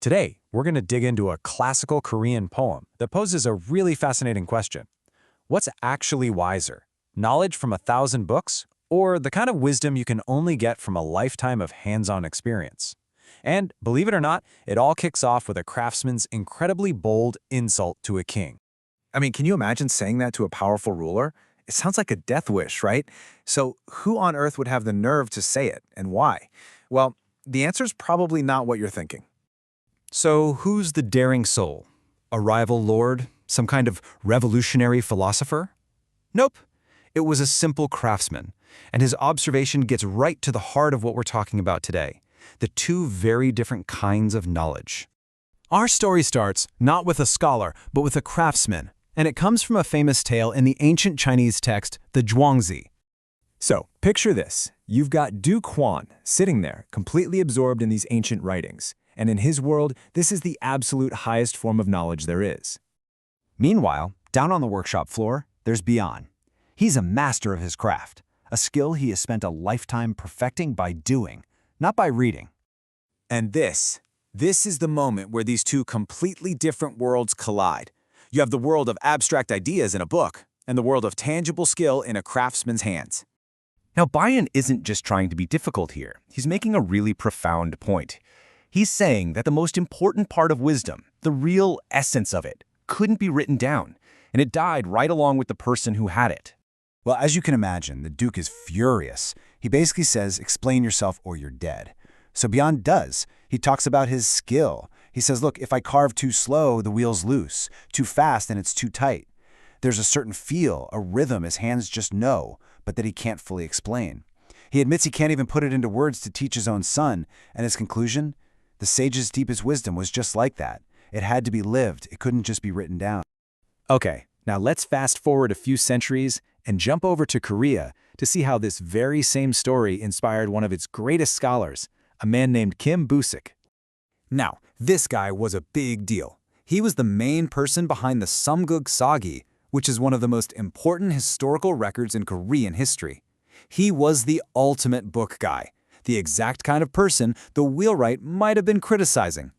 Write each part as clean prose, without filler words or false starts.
Today, we're going to dig into a classical Korean poem that poses a really fascinating question. What's actually wiser? Knowledge from 1,000 books, or the kind of wisdom you can only get from a lifetime of hands-on experience? And believe it or not, it all kicks off with a craftsman's incredibly bold insult to a king. I mean, can you imagine saying that to a powerful ruler? It sounds like a death wish, right? So who on earth would have the nerve to say it, and why? Well, the answer's probably not what you're thinking. So who's the daring soul? A rival lord? Some kind of revolutionary philosopher? Nope. It was a simple craftsman, and his observation gets right to the heart of what we're talking about today, the two very different kinds of knowledge. Our story starts not with a scholar, but with a craftsman, and it comes from a famous tale in the ancient Chinese text, the Zhuangzi. So, picture this. You've got Du Quan sitting there, completely absorbed in these ancient writings, and in his world, this is the absolute highest form of knowledge there is. Meanwhile, down on the workshop floor, there's Bian. He's a master of his craft, a skill he has spent a lifetime perfecting by doing, not by reading. And this is the moment where these two completely different worlds collide. You have the world of abstract ideas in a book, and the world of tangible skill in a craftsman's hands. Now, Bian isn't just trying to be difficult here. He's making a really profound point. He's saying that the most important part of wisdom, the real essence of it, couldn't be written down, and it died right along with the person who had it. Well, as you can imagine, the Duke is furious. He basically says, explain yourself or you're dead. So Bian does. He talks about his skill. He says, look, if I carve too slow, the wheel's loose. Too fast, and it's too tight. There's a certain feel, a rhythm his hands just know, but that he can't fully explain. He admits he can't even put it into words to teach his own son, and his conclusion? The sage's deepest wisdom was just like that. It had to be lived. It couldn't just be written down. Okay, now let's fast forward a few centuries and jump over to Korea to see how this very same story inspired one of its greatest scholars, a man named Bu-sik. Now, this guy was a big deal. He was the main person behind the Samguk Sagi, which is one of the most important historical records in Korean history. He was the ultimate book guy, the exact kind of person the Wheelwright might have been criticizing.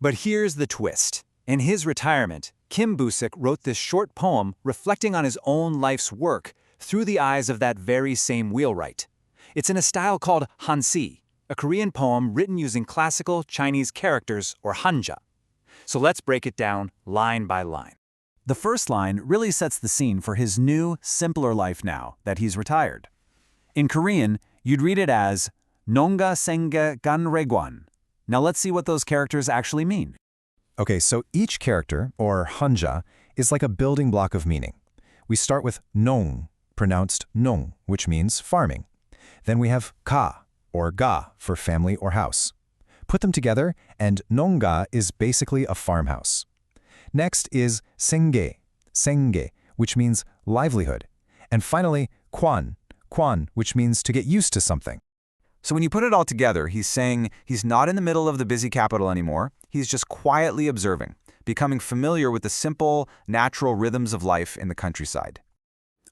But here's the twist. In his retirement, Bu-sik wrote this short poem reflecting on his own life's work through the eyes of that very same Wheelwright. It's in a style called Hansi, a Korean poem written using classical Chinese characters or hanja. So let's break it down line by line. The first line really sets the scene for his new, simpler life now that he's retired. In Korean, you'd read it as 농가 생계 간來慣. Now let's see what those characters actually mean. Okay, so each character, or hanja, is like a building block of meaning. We start with nong, pronounced nong, which means farming. Then we have ka, or ga, for family or house. Put them together, and nongga is basically a farmhouse. Next is senge, which means livelihood. And finally, kwan, which means to get used to something. So when you put it all together, he's saying he's not in the middle of the busy capital anymore. He's just quietly observing, becoming familiar with the simple, natural rhythms of life in the countryside.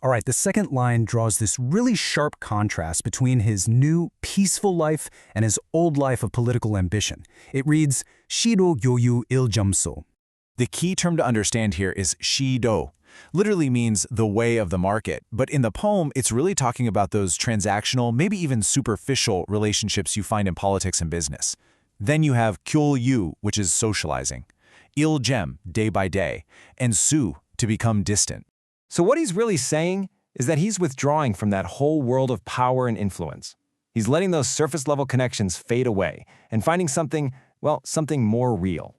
All right, the second line draws this really sharp contrast between his new, peaceful life and his old life of political ambition. It reads, Si-do-gyo il-jamso. The key term to understand here is Si-do. Literally means the way of the market, but in the poem, it's really talking about those transactional, maybe even superficial relationships you find in politics and business. Then you have gyol-yu, which is socializing, il-jem, day by day, and su, to become distant. So what he's really saying is that he's withdrawing from that whole world of power and influence. He's letting those surface-level connections fade away and finding something, well, something more real.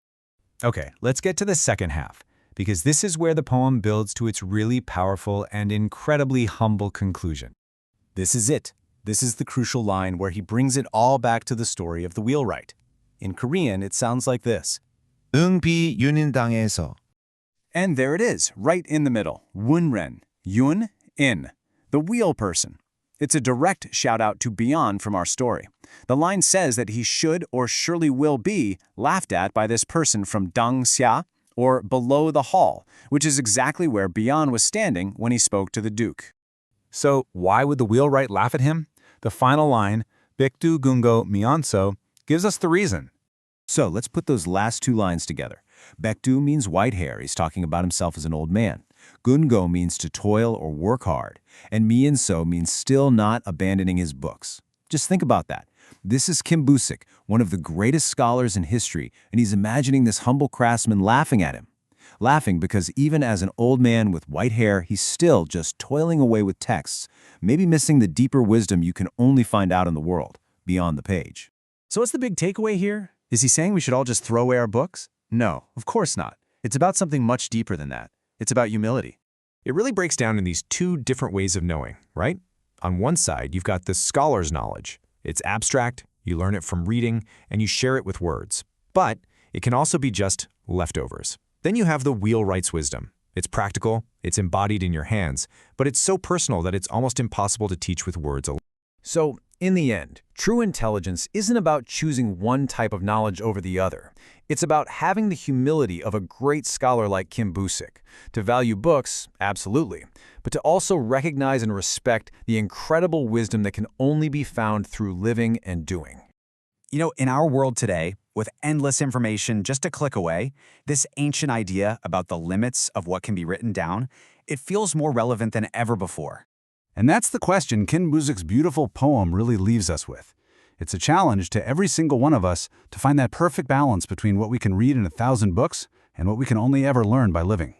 Okay, let's get to the second half, because this is where the poem builds to its really powerful and incredibly humble conclusion. This is it. This is the crucial line where he brings it all back to the story of the Wheelwright. In Korean, it sounds like this. 응비 윤인당에서. And there it is, right in the middle. Wunren, Yun, in. The wheel person. It's a direct shout-out to Bian from our story. The line says that he should or surely will be laughed at by this person from Dang Xia, or below the hall, which is exactly where Bian was standing when he spoke to the Duke. So why would the Wheelwright laugh at him? The final line, Baekdu gungo myeonso, gives us the reason. So let's put those last two lines together. Baekdu means white hair. He's talking about himself as an old man. Gungo means to toil or work hard. And Mienso means still not abandoning his books. Just think about that. This is Kim Bu-sik, one of the greatest scholars in history, and he's imagining this humble craftsman laughing at him. Laughing because even as an old man with white hair, he's still just toiling away with texts, maybe missing the deeper wisdom you can only find out in the world, beyond the page. So what's the big takeaway here? Is he saying we should all just throw away our books? No, of course not. It's about something much deeper than that. It's about humility. It really breaks down in these two different ways of knowing, right? On one side, you've got the scholar's knowledge. It's abstract, you learn it from reading, and you share it with words. But it can also be just leftovers. Then you have the Wheelwright's wisdom. It's practical, it's embodied in your hands, but it's so personal that it's almost impossible to teach with words alone. So, in the end, true intelligence isn't about choosing one type of knowledge over the other. It's about having the humility of a great scholar like Kim Bu-sik. To value books, absolutely, but to also recognize and respect the incredible wisdom that can only be found through living and doing. You know, in our world today, with endless information just a click away, this ancient idea about the limits of what can be written down, it feels more relevant than ever before. And that's the question Kim Bu-sik's beautiful poem really leaves us with. It's a challenge to every single one of us to find that perfect balance between what we can read in 1,000 books and what we can only ever learn by living.